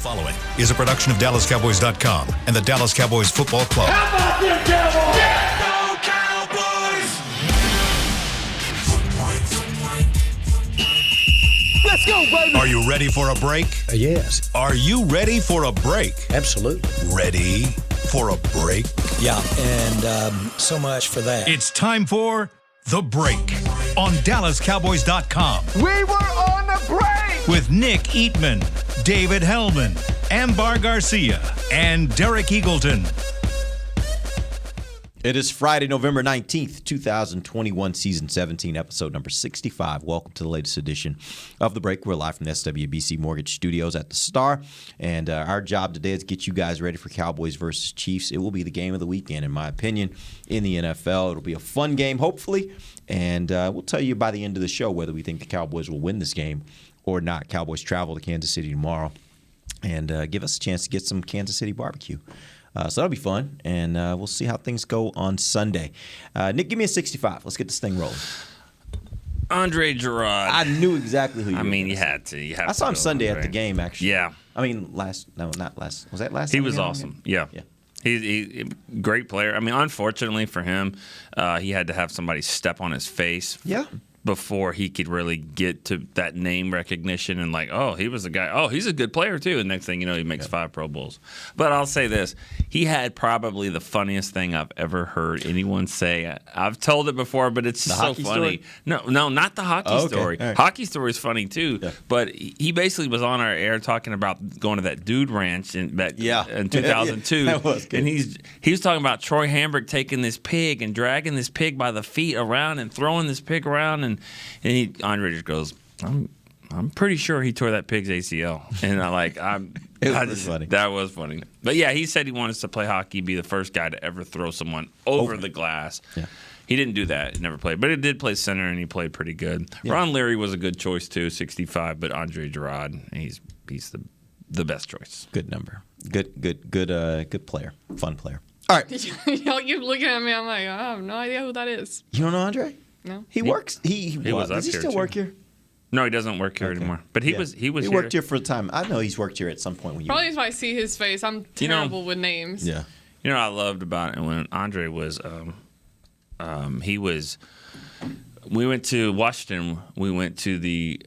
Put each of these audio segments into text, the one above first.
following is a production of DallasCowboys.com and the Dallas Cowboys Football Club. How about them Cowboys? Yeah, go Cowboys! Let's go, baby! Are you ready for a break? Yes. Are you ready for a break? Absolutely. Ready for a break? Yeah, and so much for that. It's time for The Break on DallasCowboys.com We were on the break! with Nick Eatman, David Hellman, Ambar Garcia, and Derek Eagleton. It is Friday, November 19th, 2021, Season 17, Episode number 65. Welcome to the latest edition of The Break. We're live from the SWBC Mortgage Studios at the Star, and our job today is to get you guys ready for Cowboys versus Chiefs. It will be the game of the weekend, in my opinion, in the NFL. It'll be a fun game, hopefully, and we'll tell you by the end of the show whether we think the Cowboys will win this game or not. Cowboys travel to Kansas City tomorrow, and give us a chance to get some Kansas City barbecue. So that'll be fun, and we'll see how things go on Sunday. Nick, give me a 65. Let's get this thing rolling. Andre Gurode. I knew exactly who you were. I mean, gonna you say. had to. I saw him Sunday Andre. at the game, actually. Yeah. I mean, was that last? He Sunday was game? awesome. Yeah. Yeah. He great player. I mean, unfortunately for him, he had to have somebody step on his face. Yeah. Before he could really get to that name recognition and like, oh, he was a guy. Oh, he's a good player too. And next thing you know, he makes 5 Pro Bowls. But I'll say this: he had probably the funniest thing I've ever heard anyone say. I've told it before, but it's just so funny. Story? No, not the hockey story. All right. Hockey story is funny too. Yeah. But he basically was on our air talking about going to that dude ranch in 2002. That was good. And he was talking about Troy Hambrick taking this pig and dragging this pig by the feet around and throwing this pig around, and Andre just goes, I'm pretty sure he tore that pig's ACL, and funny. That was funny. But yeah, he said he wanted to play hockey, be the first guy to ever throw someone over the glass. Yeah. He didn't do that. He never played. But he did play center, and he played pretty good. Yeah. Ron Leary was a good choice, too, 65. But Andre Gurode, he's the best choice. Good number. Good player. Fun player. All right. Y'all keep looking at me. I'm like, I have no idea who that is. You don't know Andre? No. He works. He was up Does he here, still too. work here? No, he doesn't work here anymore. But he was He here. worked here for a time. I know he's worked here at some point when you. Probably if I see his face. I'm terrible with names. Yeah. You know what I loved about it when Andre was we went to Washington. We went to the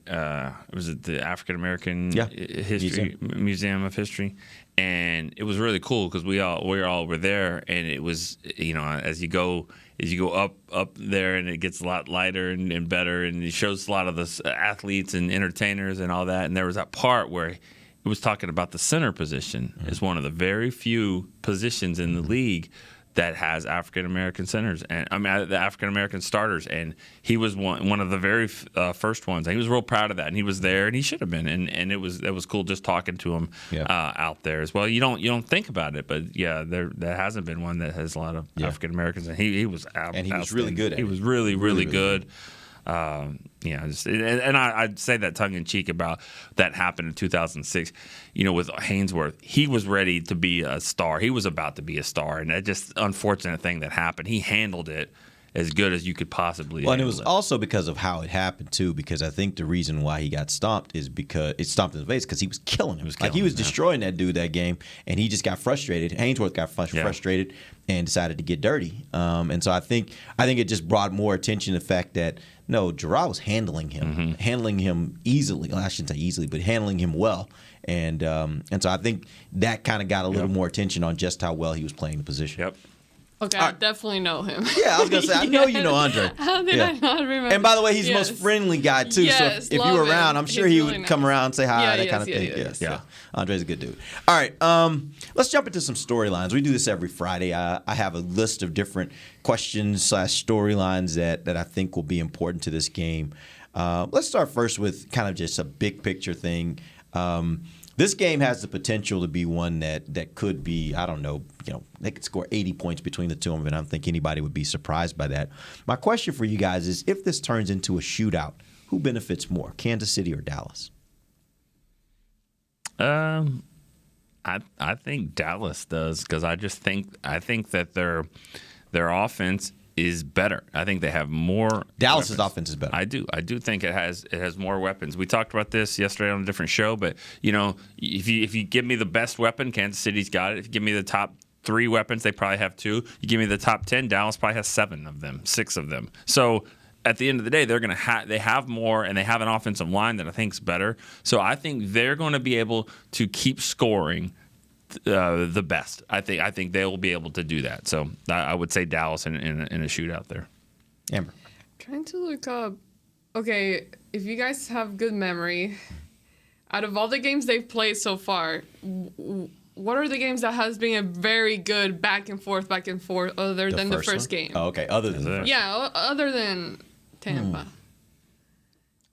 was it the African American History Museum of History, and it was really cool because we all were there, and it was as you go up there, and it gets a lot lighter and better, and it shows a lot of the athletes and entertainers and all that, and there was that part where it was talking about the center position is one of the very few positions in the league that has African American centers, and the African American starters, and he was one of the very first ones. And he was real proud of that, and he was there, and he should have been, and it was cool just talking to him out there as well. You don't think about it, but yeah, there hasn't been one that has a lot of African Americans, and he was and he was really good. He was really good. I'd say that tongue in cheek about that happened in 2006. With Hainsworth, he was ready to be a star. He was about to be a star, and that just unfortunate thing that happened. He handled it as good as you could possibly. Well, and it was also because of how it happened too. Because I think the reason why he got stomped is because it stomped in his face because he was killing him. He was destroying that dude that game, and he just got frustrated. Hainsworth got frustrated and decided to get dirty. And so I think it just brought more attention to the fact that Gurode was handling him easily. Well, I shouldn't say easily, but handling him well. And so I think that kind of got a little more attention on just how well he was playing the position. Yep. Okay, I definitely know him. Yeah, I was going to say, I know you know Andre. How did I not remember? And by the way, he's the most friendly guy, too. Yes, so if you were around, I'm sure He's he really would come nice. around and say hi, that kind of thing. Yes. Yeah. Andre's a good dude. All right, let's jump into some storylines. We do this every Friday. I have a list of different questions/storylines that I think will be important to this game. Let's start first with kind of just a big picture thing. This game has the potential to be one that could be, I don't know, they could score 80 points between the two of them, and I don't think anybody would be surprised by that. My question for you guys is, if this turns into a shootout, who benefits more, Kansas City or Dallas? I think Dallas does, because I think that their offense is better. I think they have more. Dallas's weapons. offense is better. I do think it has more weapons. We talked about this yesterday on a different show, but if you give me the best weapon, Kansas City's got it. If you give me the top 3 weapons, they probably have 2. You give me the top 10, Dallas probably has 7 of them, 6 of them. So at the end of the day, they're going to they have more, and they have an offensive line that I think is better. So I think they're going to be able to keep scoring the best. I think they will be able to do that. So I would say Dallas in a shootout there. Amber. Trying to look up. Okay, if you guys have good memory, out of all the games they've played so far, what are the games that has been a very good back and forth, other than the first game? Oh, okay. Other than the first. Yeah, other than Tampa.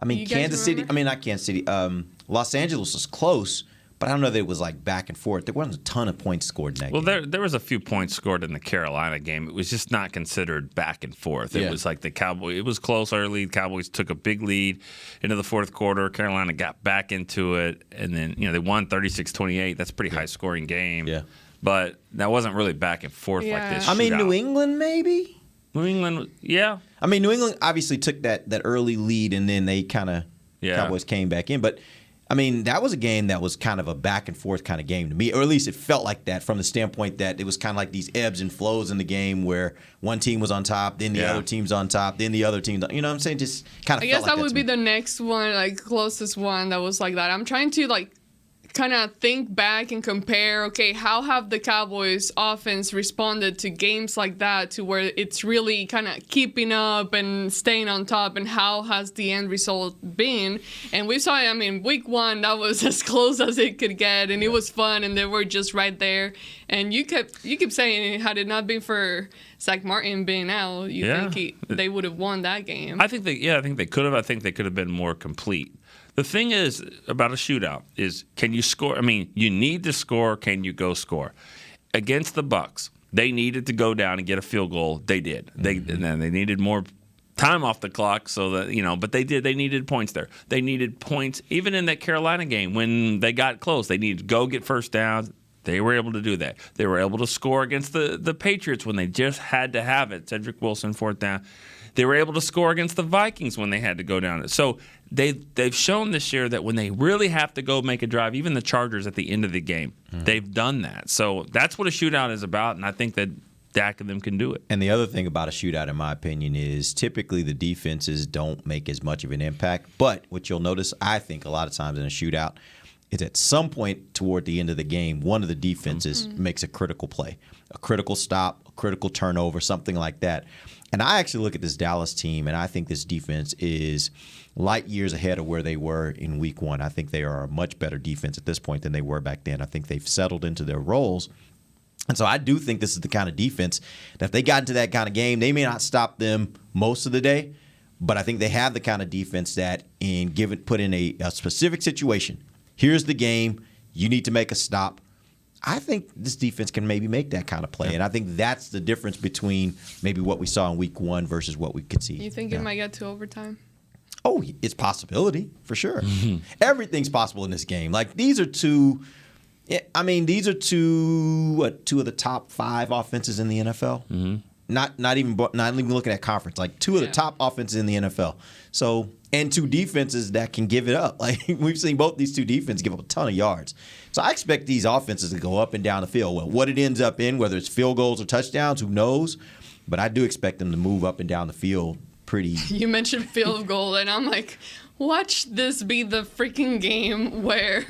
I mean, Kansas City. I mean, not Kansas City. Los Angeles was close, but I don't know that it was like back and forth. There wasn't a ton of points scored in that game. Well, there was a few points scored in the Carolina game. It was just not considered back and forth. It was like the Cowboys. It was close early. The Cowboys took a big lead into the fourth quarter. Carolina got back into it, and then they won 36-28. That's a pretty high scoring game. Yeah, but that wasn't really back and forth like this. I mean, New England maybe. New England, yeah. I mean, New England obviously took that early lead, and then they kind of Cowboys came back in, but. I mean, that was a game that was kind of a back and forth kind of game to me, or at least it felt like that from the standpoint that it was kind of like these ebbs and flows in the game where one team was on top, then the other team's on top, then the other team's on, you know what I'm saying? Just kind of. I guess that would be the next one, like closest one that was like that. I'm trying to kind of think back and compare, okay, how have the Cowboys offense responded to games like that, to where it's really kind of keeping up and staying on top, and how has the end result been? And we saw, I mean, week 1, that was as close as it could get, and it was fun, and they were just right there. And you kept saying, had it not been for Zach Martin being out, think they would have won that game. I think they could have. I think they could have been more complete. The thing is about a shootout is, can you score? I mean, you need to score. Can you go score? Against the Bucs, they needed to go down and get a field goal. They did. They needed more time off the clock, so that but they did. They needed points there. They needed points even in that Carolina game when they got close. They needed to go get first downs. They were able to do that. They were able to score against the Patriots when they just had to have it. Cedric Wilson, 4th down. They were able to score against the Vikings when they had to go down. So they've shown this year that when they really have to go make a drive, even the Chargers at the end of the game, they've done that. So that's what a shootout is about, and I think that Dak and them can do it. And the other thing about a shootout, in my opinion, is typically the defenses don't make as much of an impact. But what you'll notice, I think, a lot of times in a shootout, is at some point toward the end of the game, one of the defenses makes a critical play, a critical stop, a critical turnover, something like that. And I actually look at this Dallas team, and I think this defense is light years ahead of where they were in week 1. I think they are a much better defense at this point than they were back then. I think they've settled into their roles. And so I do think this is the kind of defense that if they got into that kind of game, they may not stop them most of the day, but I think they have the kind of defense that put in a specific situation. Here's the game. You need to make a stop. I think this defense can maybe make that kind of play. And I think that's the difference between maybe what we saw in week 1 versus what we could see. You think it might get to overtime? Oh, it's possibility, for sure. Everything's possible in this game. Like, these are two of the top 5 offenses in the NFL. Mm-hmm. Not even looking at conference. Like, 2 of the top offenses in the NFL. So, and 2 defenses that can give it up. Like, we've seen both these 2 defenses give up a ton of yards. So I expect these offenses to go up and down the field. Well, what it ends up in, whether it's field goals or touchdowns, who knows? But I do expect them to move up and down the field pretty. You mentioned field goal, and I'm like, watch this be the freaking game where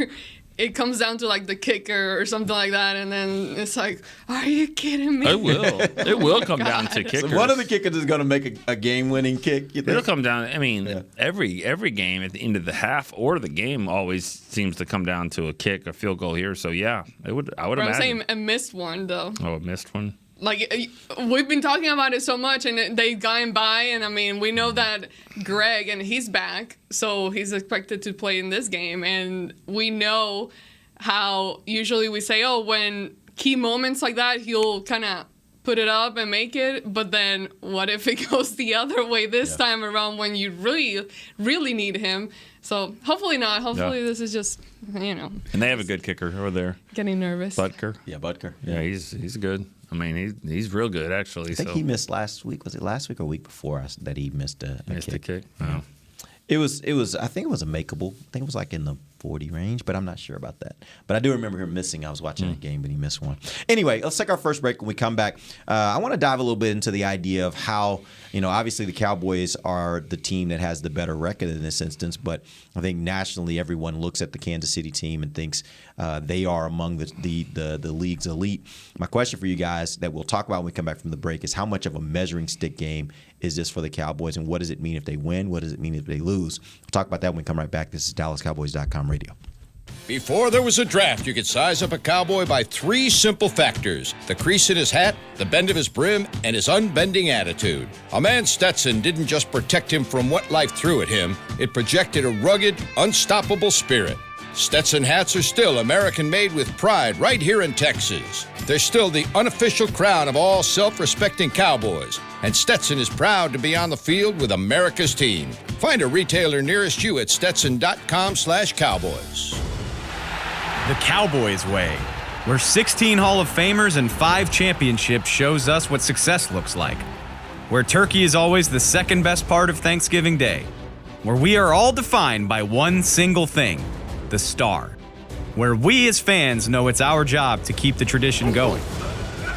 it comes down to like the kicker or something like that, and then it's like, are you kidding me? It will. It will come down to kickers. So one of the kickers is going to make a game-winning kick. You think? It'll come down. I mean, every game at the end of the half or the game always seems to come down to a kick, a field goal here. So yeah, I would imagine. I'm saying a missed one though. Oh, a missed one. Like, we've been talking about it so much, and they've gone by, and I mean, we know that Greg, and he's back, so he's expected to play in this game, and we know how usually we say, oh, when key moments like that, he'll kind of put it up and make it, but then what if it goes the other way this time around when you really, really need him? So hopefully not. Hopefully this is just, And they have a good kicker over there. Getting nervous. Butker. Yeah, Butker. Yeah, he's good. I mean, he's real good, actually. I think he missed last week. Was it last week or week before that he missed a kick? Oh. It was. I think it was a makeable. I think it was like in the 40 range, but I'm not sure about that. But I do remember him missing. I was watching a game, but he missed one. Anyway, let's take our first break. When we come back, I want to dive a little bit into the idea of how, obviously the Cowboys are the team that has the better record in this instance, but I think nationally everyone looks at the Kansas City team and thinks they are among the league's elite. My question for you guys that we'll talk about when we come back from the break is how much of a measuring stick game is this for the Cowboys, and what does it mean if they win? What does it mean if they lose? We'll talk about that when we come right back. This is DallasCowboys.com radio. Before there was a draft, you could size up a cowboy by 3 simple factors: the crease in his hat, the bend of his brim, and his unbending attitude. A man's Stetson didn't just protect him from what life threw at him, it projected a rugged, unstoppable spirit. Stetson hats are still American-made with pride right here in Texas. They're still the unofficial crown of all self-respecting cowboys, and Stetson is proud to be on the field with America's team. Find a retailer nearest you at stetson.com/cowboys. The Cowboys way, where 16 Hall of Famers and 5 championships shows us what success looks like. Where turkey is always the second best part of Thanksgiving Day. Where we are all defined by one single thing, the star. Where we as fans know it's our job to keep the tradition going.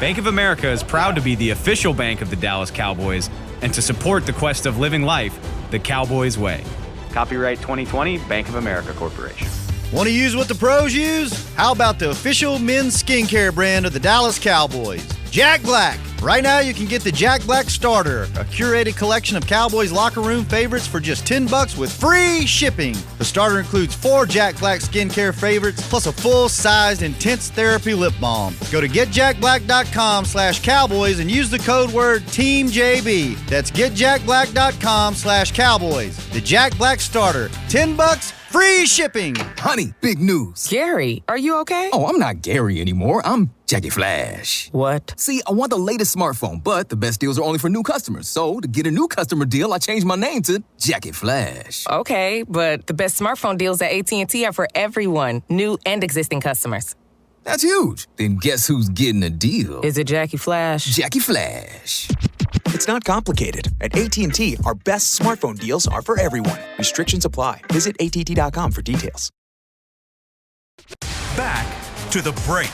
Bank of America is proud to be the official bank of the Dallas Cowboys and to support the quest of living life the Cowboys way. Copyright 2020, Bank of America Corporation. Want to use what the pros use? How about the official men's skincare brand of the Dallas Cowboys, Jack Black? Right now you can get the Jack Black Starter, a curated collection of Cowboys locker room favorites for just $10 with free shipping. The starter includes 4 Jack Black skincare favorites plus a full-sized intense therapy lip balm. Go to getjackblack.com/cowboys and use the code word TEAMJB. That's getjackblack.com/cowboys. The Jack Black Starter, $10, free shipping. Honey, big news. Gary, are you okay? Oh, I'm not Gary anymore. I'm Jackie Flash. What? See, I want the latest smartphone, but the best deals are only for new customers. So, to get a new customer deal, I changed my name to Jackie Flash. Okay, but the best smartphone deals at AT&T are for everyone, new and existing customers. That's huge. Then guess who's getting a deal? Is it Jackie Flash? Jackie Flash. It's not complicated. At AT&T, our best smartphone deals are for everyone. Restrictions apply. Visit att.com for details. Back to the break.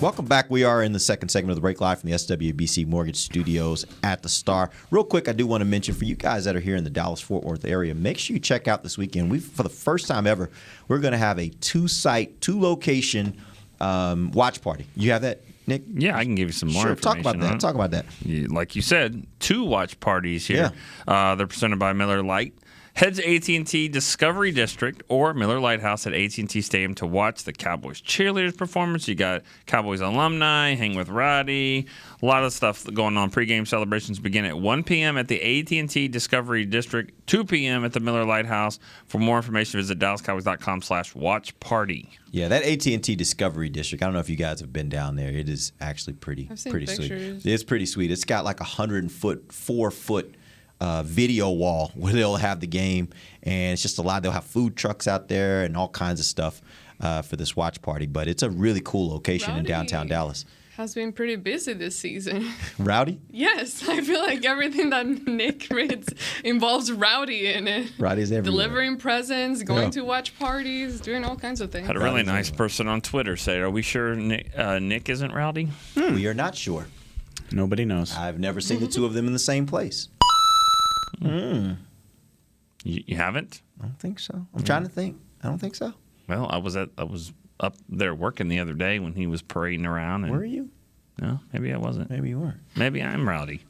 Welcome back. We are in the second segment of the break, live from the SWBC Mortgage Studios at the Star. Real quick, I do want to mention for you guys that are here in the Dallas-Fort Worth area, make sure you check out this weekend. For the first time ever, we're going to have a 2-location watch party. You have that, Nick? Yeah, I can give you some more information. Talk about that. Like you said, 2 watch parties here. Yeah. They're presented by Miller Lite. Head to AT&T Discovery District or Miller Lite House at AT&T Stadium to watch the Cowboys cheerleaders performance. You got Cowboys alumni, hang with Rowdy, a lot of stuff going on. Pre-game celebrations begin at 1 p.m. at the AT&T Discovery District, 2 p.m. at the Miller Lite House. For more information, visit DallasCowboys.com/watch party. Yeah, that AT&T Discovery District, I don't know if you guys have been down there. It is actually pretty sweet. It's pretty sweet. It's got like 4-foot video wall where they'll have the game, and it's just a lot. They'll have food trucks out there and all kinds of stuff for this watch party. But it's a really cool location in downtown Dallas. Has been pretty busy this season. Rowdy? Yes, I feel like everything that Nick reads involves Rowdy in it. Rowdy's everywhere. Delivering presents, going to watch parties, doing all kinds of things. Had a really nice person on Twitter say, "Are we sure Nick isn't Rowdy?" We are not sure. Nobody knows. I've never seen the two of them in the same place. You haven't? I don't think so. I'm trying to think. I don't think so. Well, I was up there working the other day when he was parading around. And, were you? No, maybe I wasn't. Maybe you weren't. Maybe I'm Rowdy.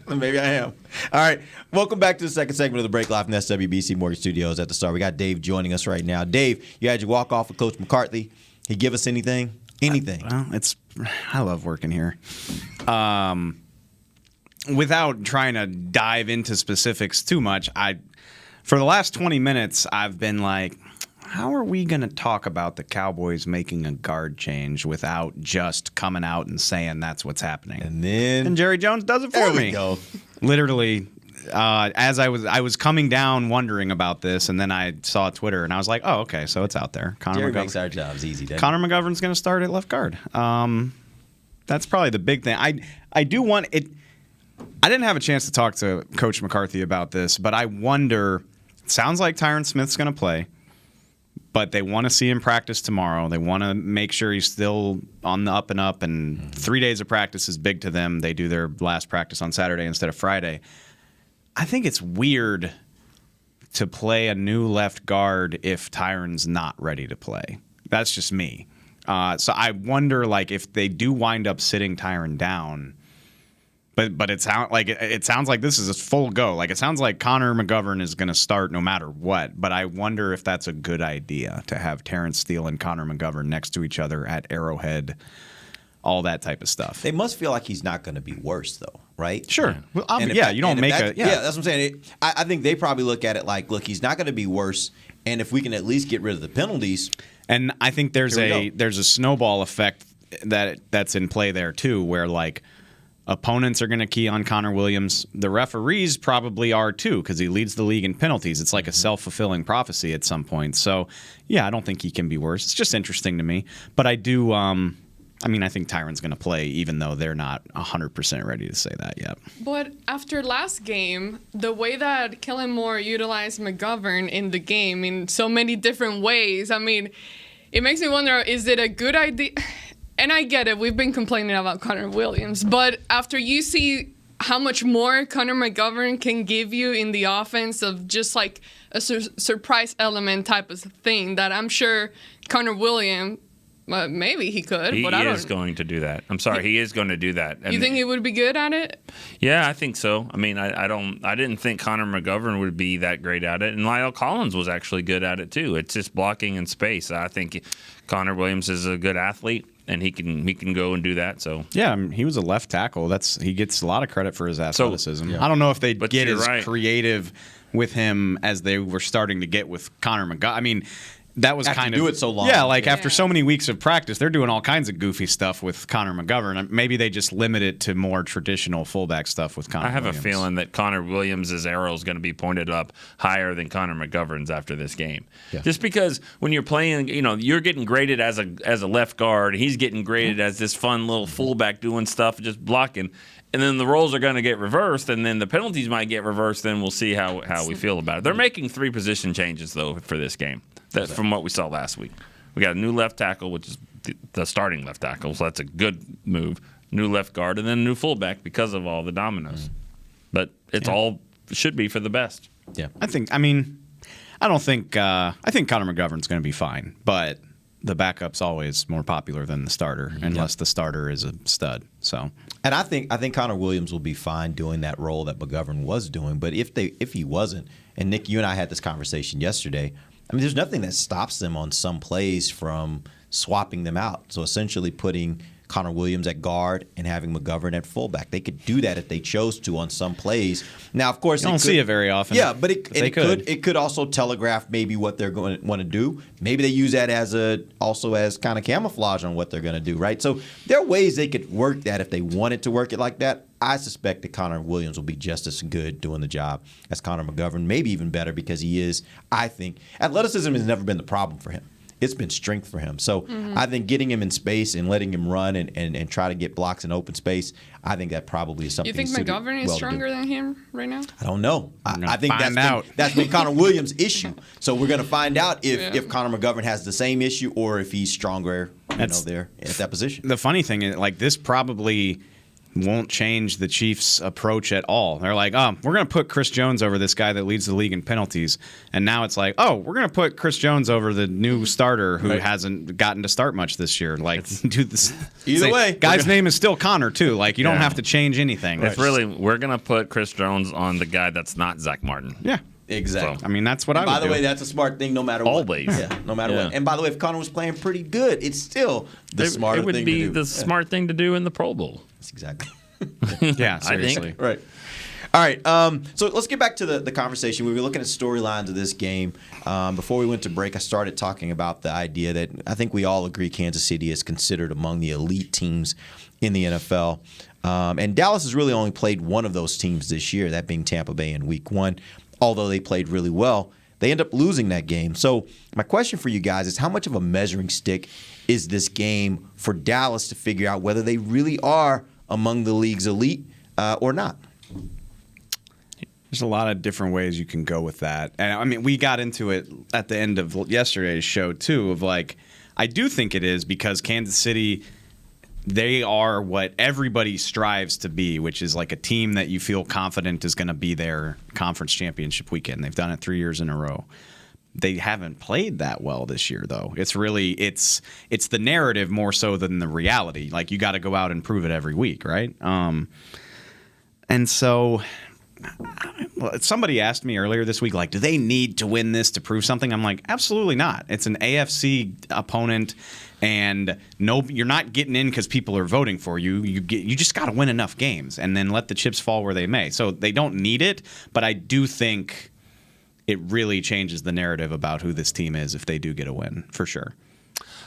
Maybe I am. All right. Welcome back to the second segment of the break, live from the SWBC Mortgage Studios at the Star. We got Dave joining us right now. Dave, you had your walk off with Coach McCarthy. He give us anything? Anything? I love working here. Without trying to dive into specifics too much, for the last 20 minutes, I've been like, how are we going to talk about the Cowboys making a guard change without just coming out and saying that's what's happening? And then Jerry Jones does it for me. There we go. Literally, as I was coming down wondering about this, and then I saw Twitter, and I was like, oh, okay, so it's out there. Jerry makes our jobs easy, doesn't he? Connor McGovern's going to start at left guard. That's probably the big thing. I do want it. I didn't have a chance to talk to Coach McCarthy about this, but I wonder. It sounds like Tyron Smith's going to play, but they want to see him practice tomorrow. They want to make sure he's still on the up and up, and 3 days of practice is big to them. They do their last practice on Saturday instead of Friday. I think it's weird to play a new left guard if Tyron's not ready to play. That's just me. So I wonder, like, if they do wind up sitting Tyron down. But it sounds like this is a full go. Like, it sounds like Connor McGovern is going to start no matter what. But I wonder if that's a good idea to have Terrence Steele and Connor McGovern next to each other at Arrowhead, all that type of stuff. They must feel like he's not going to be worse, though, right? Sure. Well, you don't make a. Yeah, that's what I'm saying. I think they probably look at it like, look, he's not going to be worse, and if we can at least get rid of the penalties. And I think there's a snowball effect that's in play there too, where like. Opponents are going to key on Connor Williams. The referees probably are too, because he leads the league in penalties. It's like a self-fulfilling prophecy at some point. So, yeah, I don't think he can be worse. It's just interesting to me. But I do, I think Tyron's going to play, even though they're not 100% ready to say that yet. But after last game, the way that Kellen Moore utilized McGovern in the game in so many different ways, I mean, it makes me wonder, is it a good idea? And I get it. We've been complaining about Connor Williams. But after you see how much more Connor McGovern can give you in the offense of just like a surprise element type of thing that I'm sure Connor Williams, maybe he could. But I don't. He is going to do that. I'm sorry. He is going to do that. And you think he would be good at it? Yeah, I think so. I mean, I didn't think Connor McGovern would be that great at it. And Lyle Collins was actually good at it too. It's just blocking in space. I think Connor Williams is a good athlete. And he can go and do that. So yeah, he was a left tackle. He gets a lot of credit for his athleticism. I don't know if they'd get as creative with him as they were starting to get with Connor McGovern. I mean, that was after kind of do it so long. Yeah, after so many weeks of practice, they're doing all kinds of goofy stuff with Connor McGovern. Maybe they just limit it to more traditional fullback stuff with Connor. I have Williams. a feeling that Connor Williams' arrow is going to be pointed up higher than Connor McGovern's after this game. Yeah. Just because when you're playing, you're getting graded as a left guard, he's getting graded as this fun little fullback doing stuff, just blocking. And then the roles are going to get reversed, and then the penalties might get reversed. Then we'll see how we feel about it. They're making 3 position changes, though, for this game. That's from what we saw last week. We got a new left tackle, which is the starting left tackle, so that's a good move. New left guard, and then a new fullback because of all the dominoes. But it's all should be for the best. Yeah, I think Connor McGovern's going to be fine, but the backup's always more popular than the starter, unless the starter is a stud. So, and I think Connor Williams will be fine doing that role that McGovern was doing. But if he wasn't, and Nick, you and I had this conversation yesterday. I mean, there's nothing that stops them on some plays from swapping them out. So essentially putting Connor Williams at guard and having McGovern at fullback. They could do that if they chose to on some plays. Now, of course, you don't see it very often. Yeah, but it could also telegraph maybe what they're going to want to do. Maybe they use that as kind of camouflage on what they're going to do, right? So there are ways they could work that if they wanted to work it like that. I suspect that Connor Williams will be just as good doing the job as Connor McGovern, maybe even better because he is, I think, athleticism has never been the problem for him. It's been strength for him. So I think getting him in space and letting him run and try to get blocks in open space, I think that probably is something. You think McGovern is stronger than him right now? I don't know. I think that's been Connor Williams' issue. So we're going to find out if Connor McGovern has the same issue or if he's stronger there at that position. The funny thing is, this probably won't change the Chiefs' approach at all. They're like, we're going to put Chris Jones over this guy that leads the league in penalties. And now it's like, we're going to put Chris Jones over the new starter who hasn't gotten to start much this year. Do this. Either way. Guy's name is still Connor, too. You don't have to change anything. It's really, we're going to put Chris Jones on the guy that's not Zach Martin. Yeah. Exactly. So, that's what I would do. By the way, that's a smart thing no matter what. Always. Yeah, no matter what. And by the way, if Connor was playing pretty good, it's still the smart thing to do. It would be the smart thing to do in the Pro Bowl. That's exactly. Yeah, seriously. I think. Right. All right, so let's get back to the conversation. We were looking at storylines of this game. Before we went to break, I started talking about the idea that I think we all agree Kansas City is considered among the elite teams in the NFL. And Dallas has really only played one of those teams this year, that being Tampa Bay in Week 1. Although they played really well, they end up losing that game. So my question for you guys is, how much of a measuring stick is this game for Dallas to figure out whether they really are among the league's elite or not? There's a lot of different ways you can go with that. And I mean, we got into it at the end of yesterday's show, too, of like, I do think it is because Kansas City, they are what everybody strives to be, which is like a team that you feel confident is going to be their conference championship weekend. They've done it 3 years in a row. They haven't played that well this year, though. It's really it's the narrative more so than the reality. Like, you got to go out and prove it every week, right? And so somebody asked me earlier this week, like, do they need to win this to prove something? I'm like, absolutely not. It's an AFC opponent, and no, you're not getting in because people are voting for you. You just got to win enough games and then let the chips fall where they may. So they don't need it, but I do think it really changes the narrative about who this team is if they do get a win, for sure.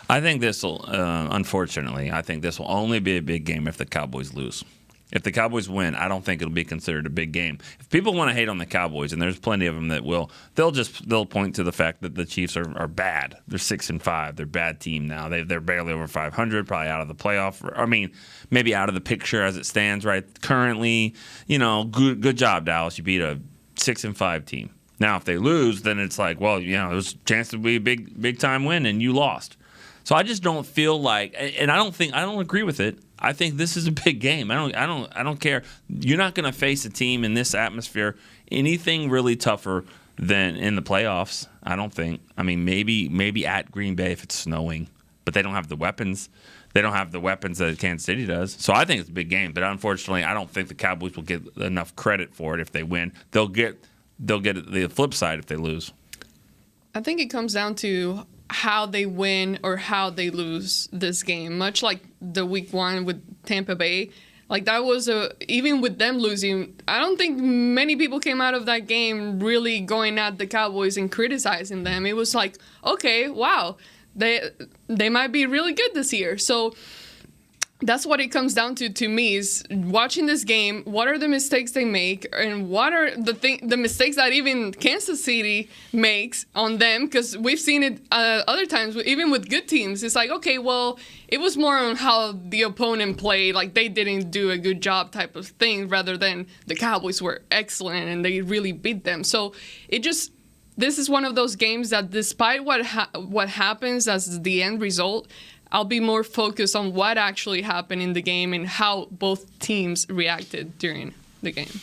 I think this will, unfortunately, I think this will only be a big game if the Cowboys lose. If the Cowboys win, I don't think it'll be considered a big game. If people want to hate on the Cowboys, and there's plenty of them that will, they'll point to the fact that the Chiefs are bad. They're 6-5. They're a bad team now. They're barely over 500, probably out of the playoff. I mean, maybe out of the picture as it stands right currently. Good job, Dallas. You beat a 6-5 team. Now, if they lose, then it's like, well, there's a chance to be a big time win, and you lost. So I just don't feel like, and I don't agree with it. I think this is a big game. I don't care. You're not going to face a team in this atmosphere anything really tougher than in the playoffs. I don't think. I mean, maybe at Green Bay if it's snowing, but they don't have the weapons. They don't have the weapons that Kansas City does. So I think it's a big game. But unfortunately, I don't think the Cowboys will get enough credit for it if they win. They'll get the flip side if they lose. I think it comes down to how they win or how they lose this game. Much like the Week 1 with Tampa Bay, like that was even with them losing, I don't think many people came out of that game really going at the Cowboys and criticizing them. It was like, okay, wow, they might be really good this year. So that's what it comes down to me, is watching this game. What are the mistakes they make, and what are the mistakes that even Kansas City makes on them? Because we've seen it other times, even with good teams. It's like, okay, well, it was more on how the opponent played, like they didn't do a good job type of thing, rather than the Cowboys were excellent and they really beat them. So this is one of those games that, despite what happens as the end result, I'll be more focused on what actually happened in the game and how both teams reacted during the game.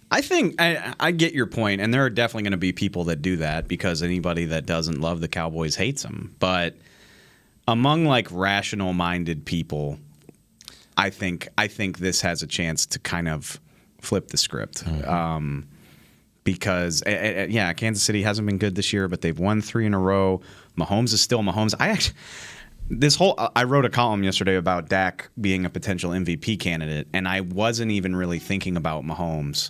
I think I get your point, and there are definitely going to be people that do that because anybody that doesn't love the Cowboys hates them. But among like rational-minded people, I think this has a chance to kind of flip the script. Mm-hmm. Because Kansas City hasn't been good this year, but they've won 3 in a row. Mahomes is still Mahomes. I wrote a column yesterday about Dak being a potential MVP candidate, and I wasn't even really thinking about Mahomes.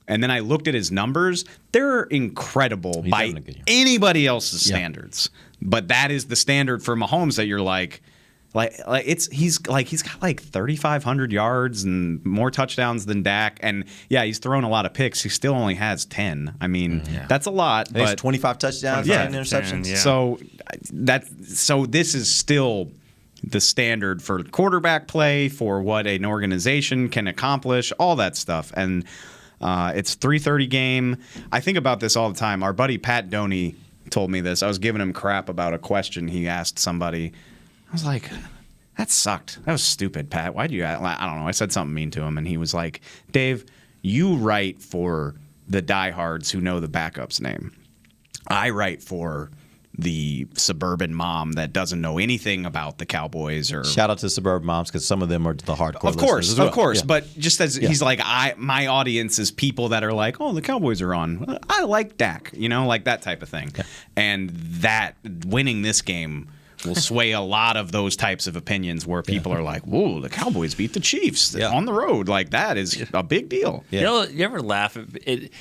And then I looked at his numbers. They're incredible by anybody else's standards. But that is the standard for Mahomes that you're he's got like 3,500 yards and more touchdowns than Dak, and he's thrown a lot of picks. He still only has 10. I mean, that's a lot. He has 25 touchdowns, 10 interceptions. 10, yeah. So this is still the standard for quarterback play, for what an organization can accomplish, all that stuff. And it's 3:30 game. I think about this all the time. Our buddy Pat Doney told me this. I was giving him crap about a question he asked somebody. I was like, that sucked. That was stupid, Pat. Why'd you? I don't know. I said something mean to him, and he was like, Dave, you write for the diehards who know the backup's name. I write for the suburban mom that doesn't know anything about the Cowboys. Or shout out to suburban moms, because some of them are the hardcore. Of course, as well. Of course. Yeah. But just as he's like, my audience is people that are like, oh, the Cowboys are on. I like Dak, like that type of thing. Yeah. And that winning this game will sway a lot of those types of opinions where people are like, whoa, the Cowboys beat the Chiefs on the road. Like, that is a big deal. Yeah. You ever laugh at it?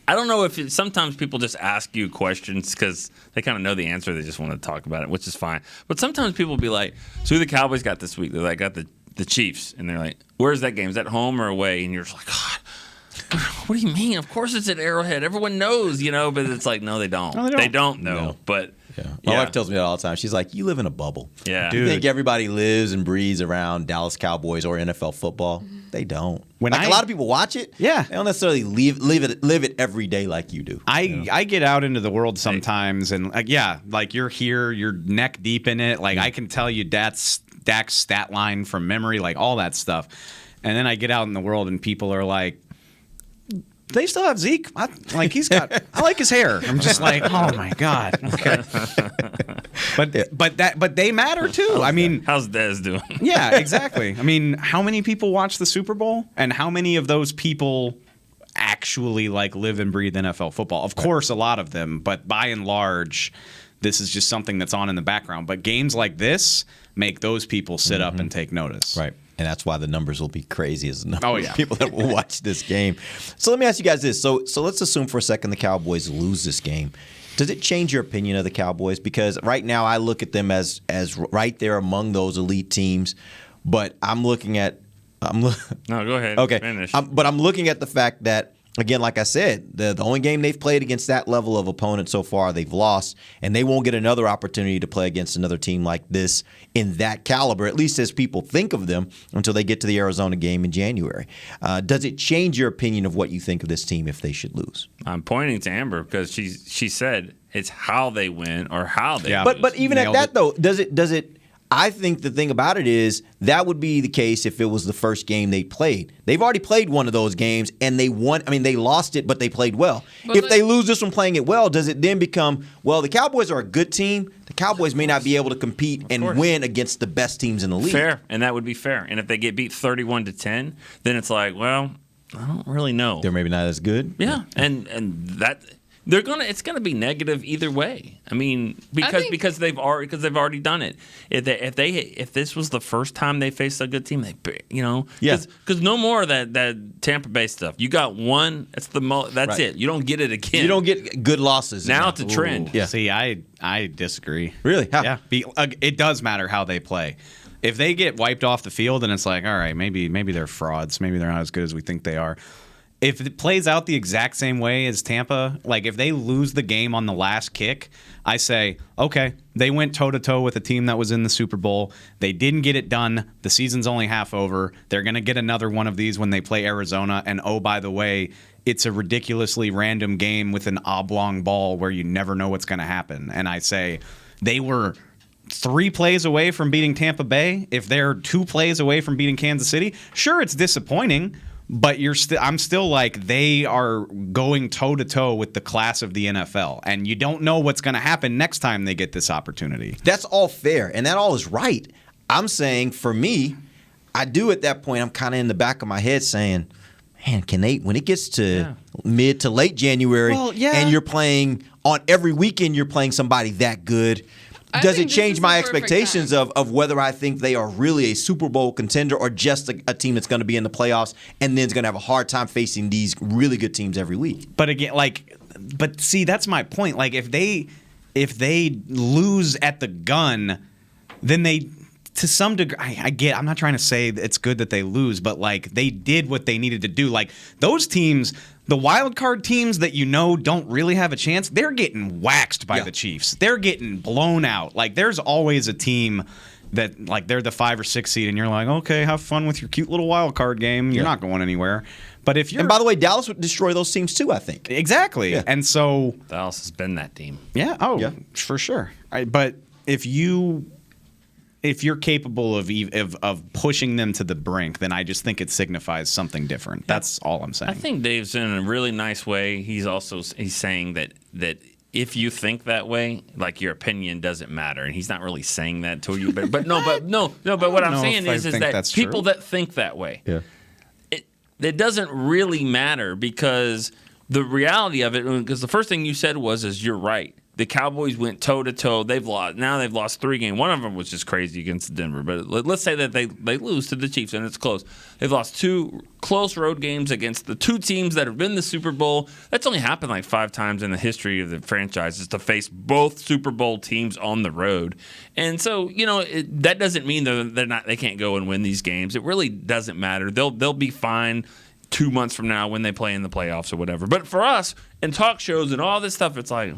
I don't know if sometimes people just ask you questions because they kind of know the answer. They just want to talk about it, which is fine. But sometimes people be like, so who the Cowboys got this week? They're like, got the Chiefs. And they're like, where's that game? Is that home or away? And you're just like, God. What do you mean? Of course it's at Arrowhead. Everyone knows, but it's like, no, they don't. No, they don't know. No. But my wife tells me that all the time. She's like, you live in a bubble. Yeah. You think everybody lives and breathes around Dallas Cowboys or NFL football? They don't. A lot of people watch it. Yeah. They don't necessarily live it every day like you do. I get out into the world sometimes and like you're here, you're neck deep in it. Like I can tell you Dak's stat line from memory, like all that stuff. And then I get out in the world and people are like, they still have Zeke. I like his hair. I'm just like, oh my God. Okay. But they matter too. How's Dez doing? Yeah, exactly. I mean, how many people watch the Super Bowl, and how many of those people actually live and breathe NFL football? Of course, a lot of them, but by and large, this is just something that's on in the background. But games like this make those people sit up and take notice. Right. And that's why the numbers will be crazy as the number of people that will watch this game. So let me ask you guys this. So let's assume for a second the Cowboys lose this game. Does it change your opinion of the Cowboys? Because right now I look at them as right there among those elite teams. But I'm looking at No, go ahead. Okay. Finish. But I'm looking at the fact that, again, like I said, the only game they've played against that level of opponent so far, they've lost, and they won't get another opportunity to play against another team like this in that caliber, at least as people think of them, until they get to the Arizona game in January. Does it change your opinion of what you think of this team if they should lose? I'm pointing to Amber because she said it's how they win or how they lose. But even at that, though, does it – I think the thing about it is that would be the case if it was the first game they played. They've already played one of those games, and they won. I mean, they lost it, but they played well. If they lose this one playing it well, does it then become, well, the Cowboys are a good team. The Cowboys may not be able to compete and win against the best teams in the league. Fair, and that would be fair. And if they get beat 31-10, then it's like, well, I don't really know. They're maybe not as good. Yeah, and that – it's gonna be negative either way. I mean, because they've already done it. If this was the first time they faced a good team, because no more of that Tampa Bay stuff. You got one. That's it. You don't get it again. You don't get good losses. Now it's a trend. Yeah. See, I disagree. Really? How? Yeah. It does matter how they play. If they get wiped off the field, and it's like, all right, maybe they're frauds. Maybe they're not as good as we think they are. If it plays out the exact same way as Tampa, like if they lose the game on the last kick, I say, okay, they went toe-to-toe with a team that was in the Super Bowl. They didn't get it done. The season's only half over. They're going to get another one of these when they play Arizona. And, oh, by the way, it's a ridiculously random game with an oblong ball where you never know what's going to happen. And I say they were 3 plays away from beating Tampa Bay. If they're 2 plays away from beating Kansas City, sure, it's disappointing. But I'm still like, they are going toe-to-toe with the class of the NFL. And you don't know what's going to happen next time they get this opportunity. That's all fair, and that all is right. I'm saying, for me, I do at that point, I'm kind of in the back of my head saying, man, can they, when it gets to mid to late January, and you're playing, on every weekend you're playing somebody that good, does it change my expectations of whether I think they are really a Super Bowl contender or just a team that's going to be in the playoffs and then is going to have a hard time facing these really good teams every week? But again, but see, that's my point. Like, if they lose at the gun, then they, to some degree, I'm not trying to say it's good that they lose, but like they did what they needed to do. Like those teams, the wild card teams that don't really have a chance, they're getting waxed by the Chiefs. They're getting blown out. Like there's always a team that like they're the 5 or 6 seed, and you're like, okay, have fun with your cute little wild card game. You're not going anywhere. But if you're, and by the way, Dallas would destroy those teams too, I think. Exactly. Yeah. And so Dallas has been that team. Yeah. Oh, yeah, for sure. But if you're capable of pushing them to the brink, then I just think it signifies something different. That's all I'm saying. I think Dave's in a really nice way. He's saying that if you think that way, like your opinion doesn't matter, and he's not really saying that to you. But what I'm saying is that people that think that way, it doesn't really matter, because the reality of it, because the first thing you said is you're right. the Cowboys went toe-to-toe. They've lost 3 games. One of them was just crazy against Denver. But let's say that they lose to the Chiefs, and it's close. They've lost 2 close road games against the 2 teams that have been in the Super Bowl. That's only happened like 5 times in the history of the franchise, is to face both Super Bowl teams on the road. And so, that doesn't mean they can't go and win these games. It really doesn't matter. They'll be fine 2 months from now when they play in the playoffs or whatever. But for us, in talk shows and all this stuff, it's like,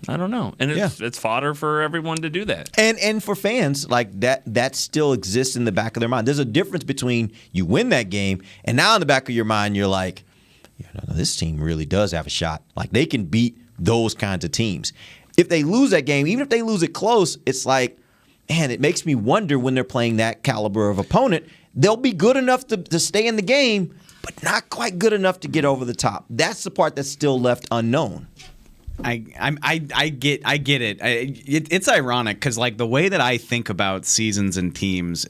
I don't know. And it's fodder for everyone to do that. And for fans, like that still exists in the back of their mind. There's a difference between you win that game, and now in the back of your mind, you're like, this team really does have a shot. Like, they can beat those kinds of teams. If they lose that game, even if they lose it close, it's like, man, it makes me wonder when they're playing that caliber of opponent. They'll be good enough to stay in the game, but not quite good enough to get over the top. That's the part that's still left unknown. I get it. It's ironic because like the way that I think about seasons and teams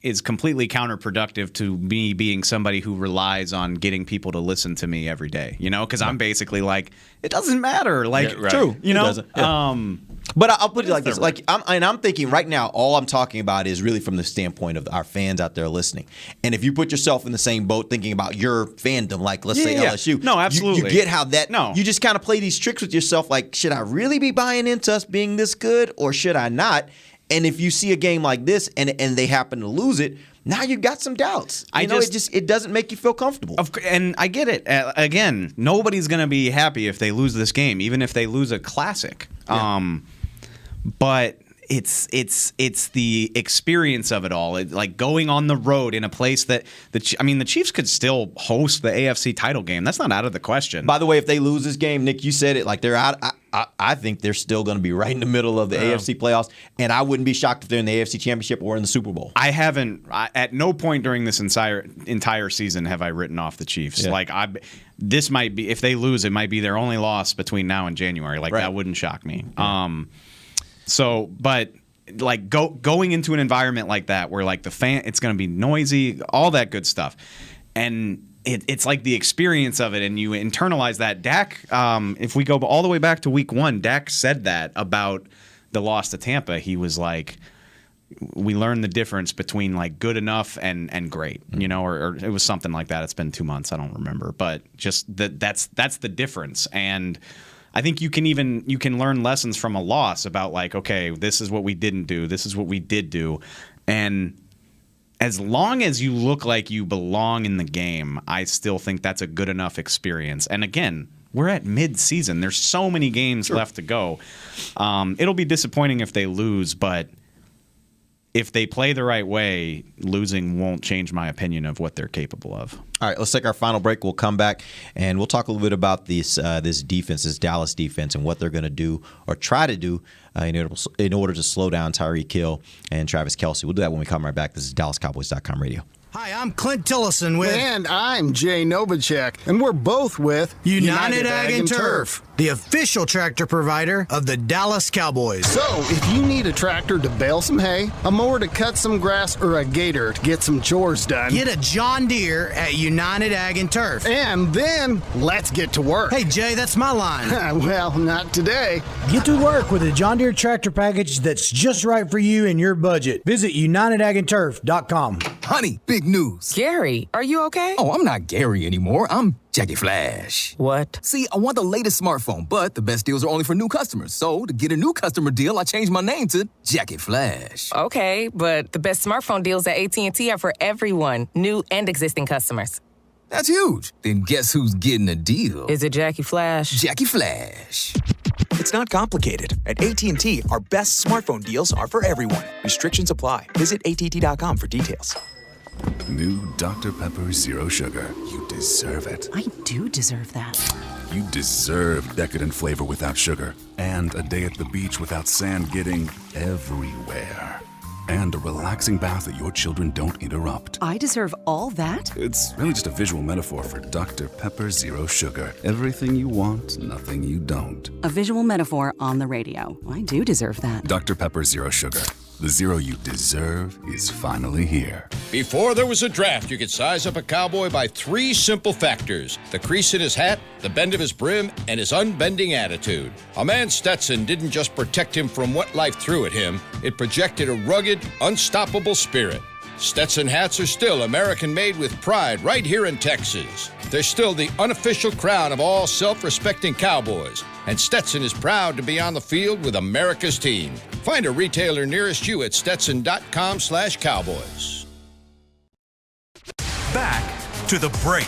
is completely counterproductive to me being somebody who relies on getting people to listen to me every day. Because I'm basically like, it doesn't matter. Like, true. It doesn't. Yeah. But I'll put it like this: like, I'm thinking right now, all I'm talking about is really from the standpoint of our fans out there listening. And if you put yourself in the same boat, thinking about your fandom, like let's say LSU, no, absolutely, you get how that. No, you just kind of play these tricks with yourself. Like, should I really be buying into us being this good, or should I not? And if you see a game like this and they happen to lose it, now you've got some doubts. It doesn't make you feel comfortable. And I get it. Again, nobody's going to be happy if they lose this game, even if they lose a classic. Yeah. But it's the experience of it all. Like going on the road in a place that the Chiefs could still host the AFC title game. That's not out of the question. By the way, if they lose this game, Nick, you said it, like they're out. I think they're still going to be right in the middle of the AFC playoffs, and I wouldn't be shocked if they're in the AFC Championship or in the Super Bowl. At no point during this entire season have I written off the Chiefs. Yeah. This might be, if they lose, it might be their only loss between now and January. Like, that wouldn't shock me. Yeah. But like going into an environment like that where like it's going to be noisy, all that good stuff, and it's like the experience of it, and you internalize that. Dak, if we go all the way back to week 1, Dak said that about the loss to Tampa. He was like, we learned the difference between like good enough and great, or it was something like that. It's been 2 months, I don't remember, but just that's the difference. And I think you can learn lessons from a loss about like, okay, this is what we didn't do, this is what we did do, and as long as you look like you belong in the game, I still think that's a good enough experience. And again, we're at mid-season. There's so many games left to go. It'll be disappointing if they lose, but if they play the right way, losing won't change my opinion of what they're capable of. All right, let's take our final break. We'll come back, and we'll talk a little bit about this defense, this Dallas defense, and what they're going to do or try to do in order to slow down Tyreek Hill and Travis Kelce. We'll do that when we come right back. This is DallasCowboys.com radio. Hi, I'm Clint Tillison with... And I'm Jay Novacek, and we're both with... United Ag and Turf, the official tractor provider of the Dallas Cowboys. So, if you need a tractor to bale some hay, a mower to cut some grass, or a gator to get some chores done... Get a John Deere at United Ag and Turf. And then, let's get to work. Hey, Jay, that's my line. Well, not today. Get to work with a John Deere tractor package that's just right for you and your budget. Visit UnitedAgAndTurf.com. Honey, big news. Gary, are you okay? Oh, I'm not Gary anymore. I'm Jackie Flash. What? See, I want the latest smartphone, but the best deals are only for new customers. So, to get a new customer deal, I changed my name to Jackie Flash. Okay, but the best smartphone deals at AT&T are for everyone, new and existing customers. That's huge. Then guess who's getting a deal? Is it Jackie Flash? Jackie Flash. It's not complicated. At AT&T, our best smartphone deals are for everyone. Restrictions apply. Visit AT&T.com for details. New Dr. Pepper Zero Sugar. You deserve it. I do deserve that. You deserve decadent flavor without sugar. And a day at the beach without sand getting everywhere. And a relaxing bath that your children don't interrupt. I deserve all that? It's really just a visual metaphor for Dr. Pepper Zero Sugar. Everything you want, nothing you don't. A visual metaphor on the radio. I do deserve that. Dr. Pepper Zero Sugar. The zero you deserve is finally here. Before there was a draft, you could size up a cowboy by 3 simple factors: the crease in his hat, the bend of his brim, and his unbending attitude. A man's Stetson didn't just protect him from what life threw at him, it projected a rugged, unstoppable spirit. Stetson hats are still American-made with pride right here in Texas. They're still the unofficial crown of all self-respecting cowboys, and Stetson is proud to be on the field with America's team. Find a retailer nearest you at stetson.com/cowboys. Back to the break.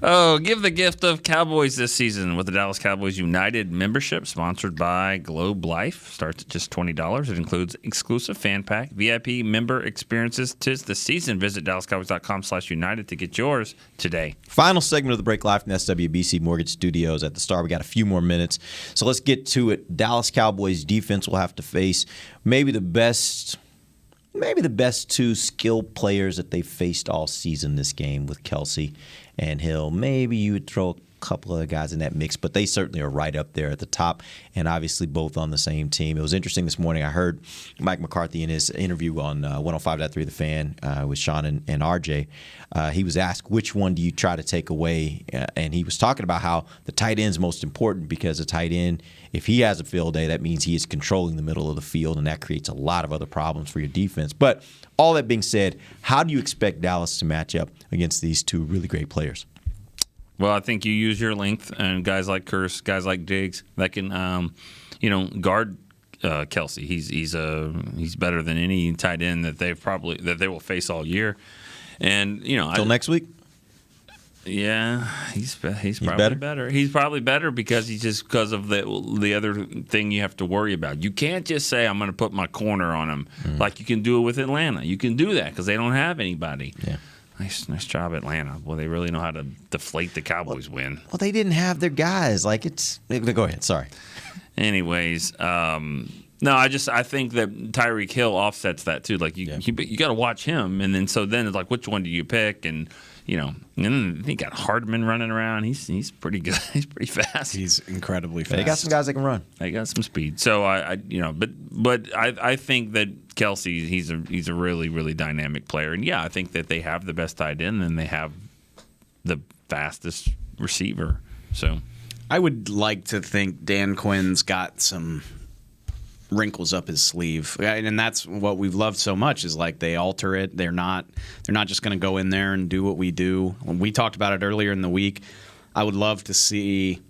Oh, give the gift of Cowboys this season with the Dallas Cowboys United membership sponsored by Globe Life. Starts at just $20. It includes exclusive fan pack, VIP member experiences. 'Tis the season. Visit DallasCowboys.com/United to get yours today. Final segment of the break, live from the SWBC Mortgage Studios at the Star. We got a few more minutes, so let's get to it. Dallas Cowboys defense will have to face maybe the best 2 skilled players that they've faced all season this game with Kelsey and Hill. Maybe you would throw a couple of guys in that mix, but they certainly are right up there at the top, and obviously both on the same team. It was interesting this morning. I heard Mike McCarthy in his interview on 105.3 The Fan with Sean and RJ. He was asked, which one do you try to take away? And he was talking about how the tight end is most important because the tight end, if he has a field day, that means he is controlling the middle of the field, and that creates a lot of other problems for your defense. But all that being said, how do you expect Dallas to match up against these 2 really great players? Well, I think you use your length and guys like Curse, guys like Diggs that can, guard Kelsey. He's better than any tight end that they will face all year. And until next week. Yeah, he's probably better. He's probably better because of the other thing you have to worry about. You can't just say I'm going to put my corner on him like you can do it with Atlanta. You can do that because they don't have anybody. Yeah. Nice job, Atlanta. Well, they really know how to deflate the Cowboys win. Well, they didn't have their guys. Go ahead. Sorry. Anyways, no, I think that Tyreek Hill offsets that too. Like you got to watch him, and then it's like, which one do you pick? And and then he got Hardman running around. He's pretty good. He's pretty fast. He's incredibly fast. They got some guys that can run. They got some speed. So I think that Kelsey, he's a really, really dynamic player. And I think that they have the best tight end and they have the fastest receiver. So I would like to think Dan Quinn's got some wrinkles up his sleeve, and that's what we've loved so much is like they alter it. They're not just going to go in there and do what we do. When we talked about it earlier in the week, I would love to see.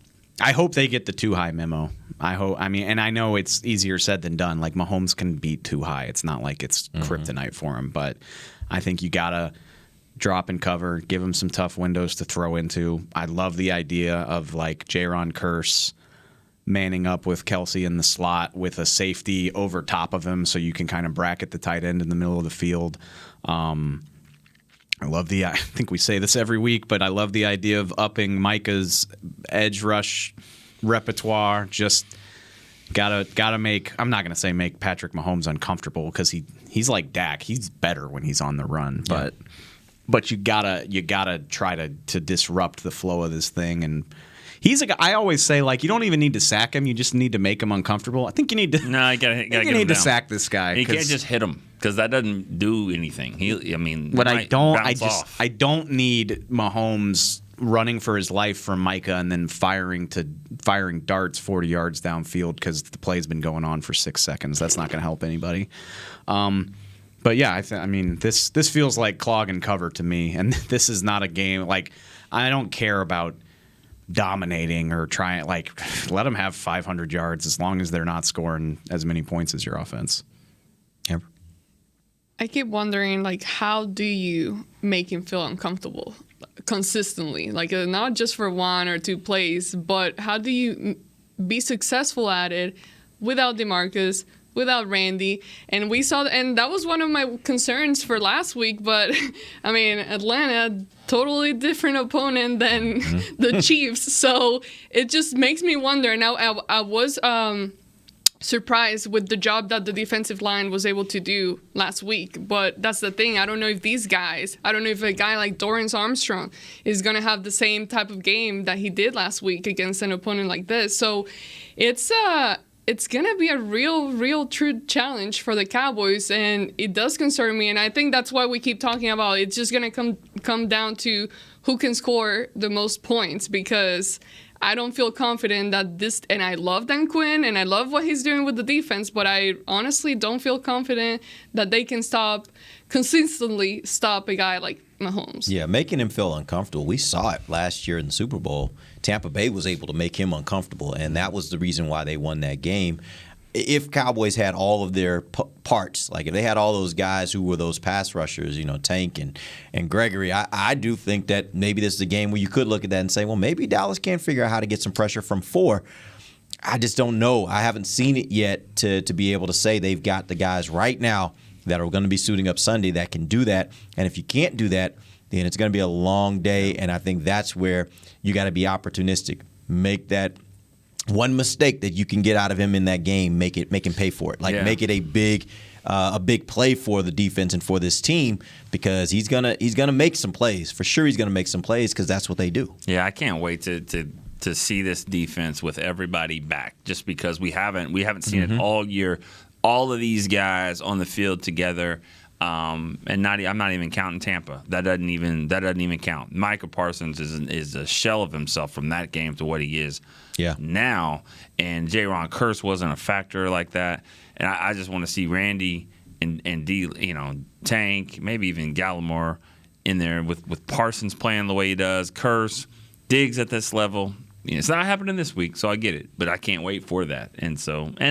I hope they get the too high memo. And I know it's easier said than done. Like Mahomes can beat too high. It's not like it's kryptonite for him, but I think you gotta drop and cover, give him some tough windows to throw into. I love the idea of like Jaron Curse manning up with Kelsey in the slot with a safety over top of him so you can kind of bracket the tight end in the middle of the field. I think we say this every week, but I love the idea of upping Micah's edge rush repertoire. Just gotta make, I'm not going to say make Patrick Mahomes uncomfortable because he's like Dak. He's better when he's on the run, but you gotta try to disrupt the flow of this thing. And he's a guy. I always say, like, you don't even need to sack him. You just need to make him uncomfortable. I think you need to. No, you gotta get him need to down. sack this guy. You can't just hit him because that doesn't do anything. But I don't need Mahomes running for his life from Micah and then firing darts 40 yards downfield because the play's been going on for 6 seconds. That's not going to help anybody. But yeah, this feels like clog and cover to me, and this is not a game like I don't care about dominating or trying, like, let them have 500 yards as long as they're not scoring as many points as your offense. Amber? I keep wondering, like, how do you make him feel uncomfortable consistently? Like, not just for 1 or 2 plays, but how do you be successful at it without DeMarcus, without Randy? And we saw, and that was one of my concerns for last week, but I mean, Atlanta, totally different opponent than the Chiefs. So it just makes me wonder. Now, I was surprised with the job that the defensive line was able to do last week. But that's the thing. I don't know if these guys, I don't know if a guy like Dorrance Armstrong is going to have the same type of game that he did last week against an opponent like this. So it's going to be a real true challenge for the Cowboys, and it does concern me. And I think that's why we keep talking about it's just going to come down to who can score the most points, because I don't feel confident that this, and I love Dan Quinn and I love what he's doing with the defense, but I honestly don't feel confident that they can consistently stop a guy like Mahomes. Yeah, making him feel uncomfortable. We saw it last year in the Super Bowl. Tampa Bay was able to make him uncomfortable, and that was the reason why they won that game. If Cowboys had all of their parts, like if they had all those guys who were those pass rushers, Tank and Gregory, I do think that maybe this is a game where you could look at that and say, well, maybe Dallas can figure out how to get some pressure from 4. I just don't know. I haven't seen it yet to be able to say they've got the guys right now that are going to be suiting up Sunday that can do that. And if you can't do that, then it's going to be a long day, and I think that's where you got to be opportunistic. Make that one mistake that you can get out of him in that game, make him pay for it. Make it a big play for the defense and for this team, because he's gonna make some plays. For sure he's gonna make some plays, because that's what they do. Yeah, I can't wait to see this defense with everybody back, just because we haven't seen it all year. All of these guys on the field together. I'm not even counting Tampa. That doesn't even count. Micah Parsons is a shell of himself from that game to what he is now. And Jaron Kearse wasn't a factor like that. And I just want to see Randy and Tank, maybe even Gallimore in there with Parsons playing the way he does. Kearse, Diggs at this level. It's not happening this week, so I get it, but I can't wait for that. And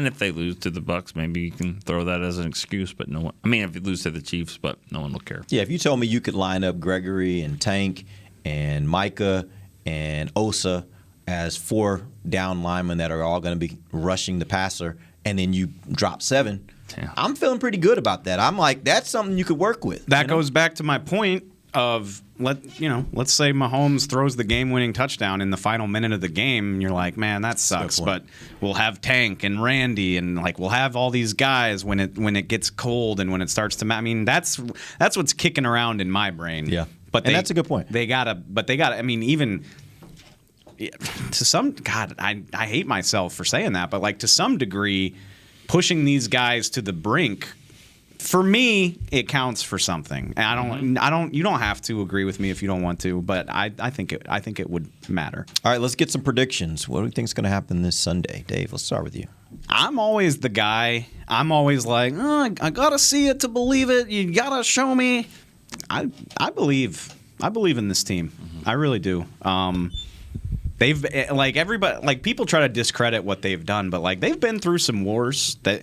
if they lose to the Bucs, maybe you can throw that as an excuse. But if you lose to the Chiefs, but no one will care. Yeah, if you told me you could line up Gregory and Tank and Micah and Osa as 4 down linemen that are all going to be rushing the passer, and then you drop 7, I'm feeling pretty good about that. I'm like, that's something you could work with. That goes back to my point of let's say Mahomes throws the game-winning touchdown in the final minute of the game, and you're like, man, that sucks. But we'll have Tank and Randy, and we'll have all these guys when it gets cold and when it starts to. That's what's kicking around in my brain. Yeah, but that's a good point. They gotta. I mean, even to some. God, I hate myself for saying that, but to some degree, pushing these guys to the brink. For me, it counts for something. And I don't. You don't have to agree with me if you don't want to, but I think it would matter. All right, let's get some predictions. What do you think is going to happen this Sunday, Dave? Let's start with you. I'm always the guy. I'm always like, I gotta see it to believe it. You gotta show me. I believe in this team. I really do. They've everybody people try to discredit what they've done, but they've been through some wars. That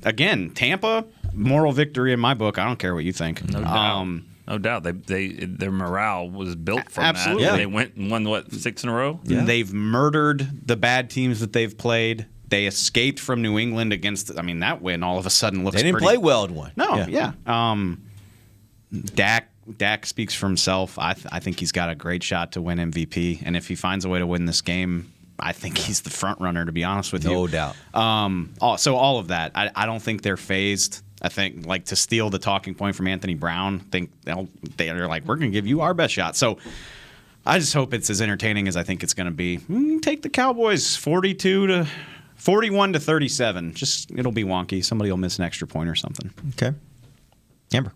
again, Tampa. Moral victory in my book. I don't care what you think. No doubt. No doubt. Their morale was built from absolutely. that. They went and won, 6 in a row? Yeah. They've murdered the bad teams that they've played. They escaped from New England against. that win all of a sudden looks. They didn't play well in one. No, yeah. Dak speaks for himself. I think he's got a great shot to win MVP, and if he finds a way to win this game, I think he's the front runner. To be honest with you, no doubt. So all of that, I don't think they're phased. I think, to steal the talking point from Anthony Brown, they're like, we're going to give you our best shot. So I just hope it's as entertaining as I think it's going to be. Take the Cowboys 41 to 37. It'll be wonky. Somebody will miss an extra point or something. Okay. Amber.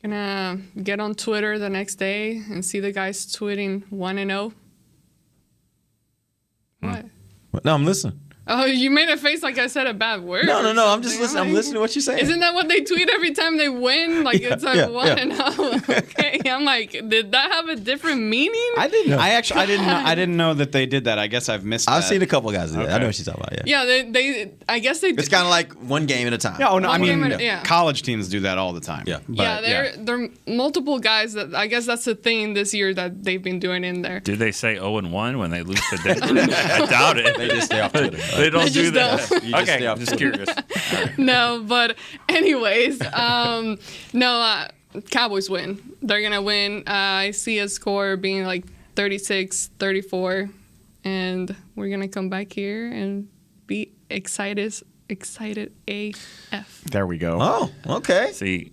Gonna get on Twitter the next day and see the guys tweeting 1-0. What? No, I'm listening. Oh, you made a face like I said a bad word. No. I'm just listening. I'm listening to what you're saying. Isn't that what they tweet every time they win? It's 1-0. Okay. I'm like, did that have a different meaning? I didn't. No. I didn't know that they did that. I guess I've missed. I've seen a couple of guys do that. I know what she's talking about. Yeah. They. I guess they. It's kind of like one game at a time. Yeah. Oh no. College teams do that all the time. Yeah. There are multiple guys that I guess that's the thing this year that they've been doing in there. Did they say 0-1 when they lose to Denver? I doubt it. They just stay off Twitter. They don't do that. Okay, I'm just curious. Right. No, but anyways, Cowboys win. They're going to win. I see a score being 36-34, and we're going to come back here and be excited excited AF. There we go. Oh, okay. See,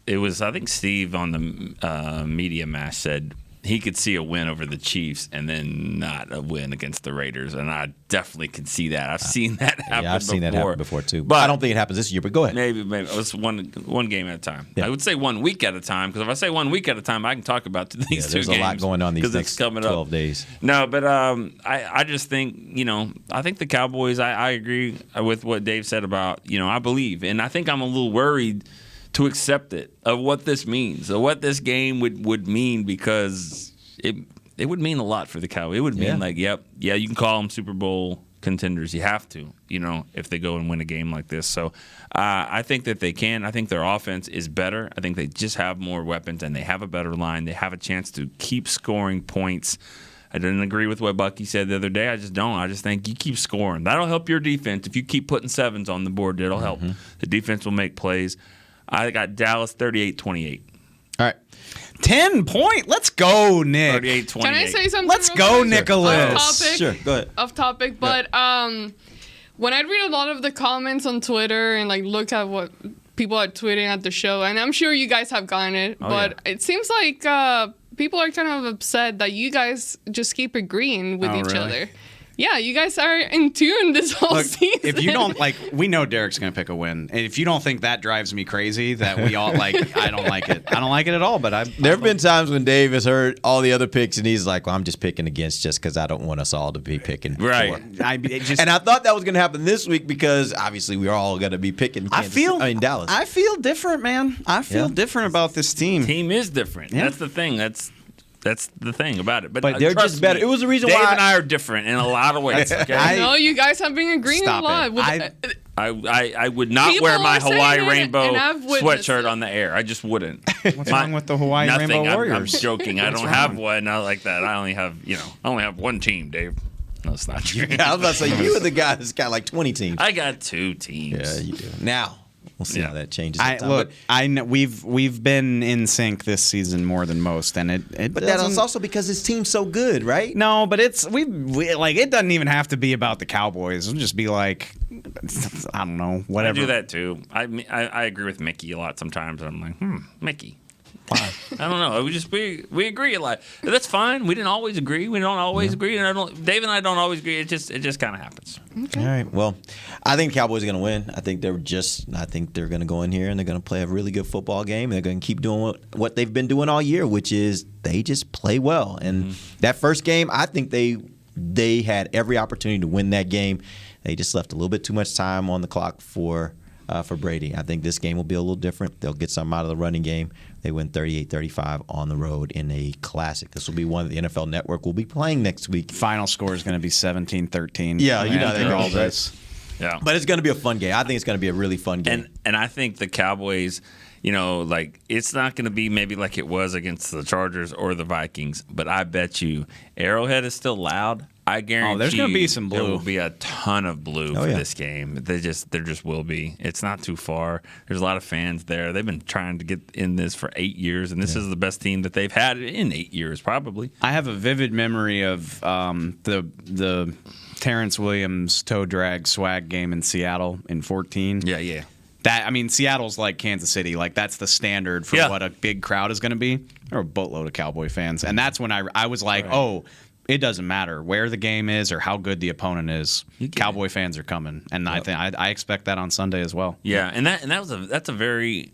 it was, I think Steve on the media mash said he could see a win over the Chiefs and then not a win against the Raiders, and I definitely could see that. I've seen that happen before. Yeah, I've seen that happen before too. But I don't think it happens this year, but go ahead. Maybe. It's one game at a time. Yeah. I would say 1 week at a time, because if I say 1 week at a time, I can talk about these two games. There's a lot going on these next 12 days. No, but I just think, I think the Cowboys, I agree with what Dave said about, I believe. And I think I'm a little worried to accept it, of what this means, of what this game would mean, because it would mean a lot for the Cowboys. It would mean you can call them Super Bowl contenders. You have to, if they go and win a game like this. So I think that they can. I think their offense is better. I think they just have more weapons, and they have a better line. They have a chance to keep scoring points. I didn't agree with what Bucky said the other day. I just don't. I just think you keep scoring. That'll help your defense. If you keep putting sevens on the board, it'll help. The defense will make plays. I got Dallas 38-28. All right. 10-point. Let's go, Nick. 38-28. Can I say something? Let's go, Nicholas. Off topic. Sure, go ahead. Off topic, but when I read a lot of the comments on Twitter and look at what people are tweeting at the show, and I'm sure you guys have gotten it, it seems like people are kind of upset that you guys just keep agreeing with each other. Yeah, you guys are in tune this whole season. If you don't we know Derek's going to pick a win. And if you don't think that drives me crazy, that we all I don't like it. I don't like it at all. But there have been times when Dave has heard all the other picks and he's like, "Well, I'm just picking against just because I don't want us all to be picking." Right. And I thought that was going to happen this week because obviously we're all going to be picking Dallas. I feel different, man. I feel different about this team. Team is different. Yeah. That's the thing. That's the thing about it. But they're just better. It was the reason Dave why and I are different in a lot of ways. Okay? I know you guys have been agreeing a lot. I would not wear my Hawaii Rainbow sweatshirt on the air. I just wouldn't. What's wrong with the Hawaii Rainbow Warriors? I'm joking. I don't have one like that. I only have one team, Dave. No, it's not true. Yeah, I was about to say, you are the guy that's got like 20 teams. I got 2 teams. Yeah, you do. Now, we'll see how that changes. I know we've been in sync this season more than most, and but that's also because his team's so good, right? No, but it doesn't even have to be about the Cowboys. It'll just be like, I don't know, whatever. I do that too. I agree with Mickey a lot sometimes. I'm like, Mickey. Why? I don't know. We agree a lot. That's fine. We didn't always agree. We don't always agree, and Dave and I don't always agree. It just kind of happens. Okay. All right. Well, I think the Cowboys are going to win. I think they're going to go in here and they're going to play a really good football game. They're going to keep doing what they've been doing all year, which is they just play well. And that first game, I think they had every opportunity to win that game. They just left a little bit too much time on the clock for Brady. I think this game will be a little different. They'll get something out of the running game. They win 38-35 on the road in a classic. This will be one that the NFL Network will be playing next week. Final score is going to be 17-13. Yeah, you know they all this. Yeah, but it's going to be a fun game. I think it's going to be a really fun game. And I think the Cowboys, it's not going to be maybe like it was against the Chargers or the Vikings, but I bet you Arrowhead is still loud. I guarantee there's going to be some blue. There will be a ton of blue for this game. There just will be. It's not too far. There's a lot of fans there. They've been trying to get in this for 8 years, and this is the best team that they've had in 8 years, probably. I have a vivid memory of the Terrence Williams toe drag swag game in Seattle in 2014. Yeah. Seattle's like Kansas City. Like, that's the standard for what a big crowd is going to be. There were a boatload of Cowboy fans. And that's when I was like, it doesn't matter where the game is or how good the opponent is. Cowboy fans are coming. And I expect that on Sunday as well. Yeah, and that's a very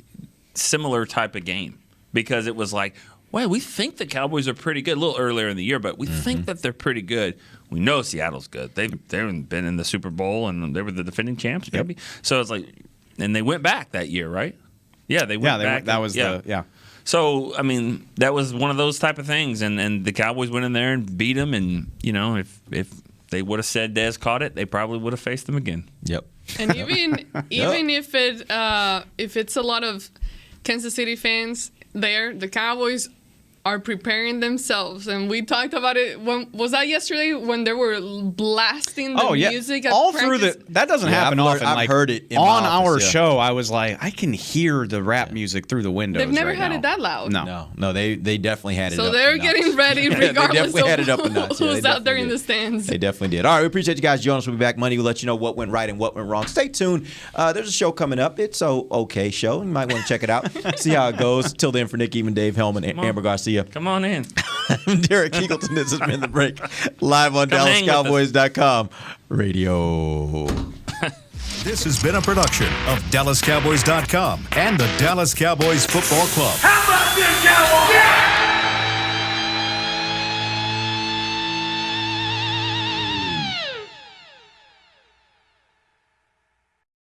similar type of game, because it was like, well, we think the Cowboys are pretty good a little earlier in the year, but we think that they're pretty good. We know Seattle's good. They've been in the Super Bowl, and they were the defending champs, maybe. So it's like, and they went back that year, right? Yeah, they went back. That was So, that was one of those type of things, and the Cowboys went in there and beat them, and, if they would have said Dez caught it, they probably would have faced them again. Yep. And even if it's a lot of Kansas City fans there, the Cowboys are preparing themselves, and we talked about it. Was that yesterday when they were blasting the music? At all practice? through that doesn't happen often. I've heard it in on my office, our show. I was like, I can hear the rap music through the windows. They've never right had now. it that loud. No, they definitely had it. So up they're a notch. getting ready, regardless they definitely had it of up a notch. Yeah, who's they out there definitely in the did. stands. They definitely did. All right, we appreciate you guys joining us. We'll be back Monday. We'll let you know what went right and what went wrong. Stay tuned. There's a show coming up. It's a okay show. You might want to check it out. See how it goes. Till then, for Nick, even Dave Hellman, and Amber Garcia. Come on in. I'm Derek Eagleton. This has been The Break. Live on DallasCowboys.com radio. This has been a production of DallasCowboys.com and the Dallas Cowboys Football Club. How about this, Cowboys? Yeah!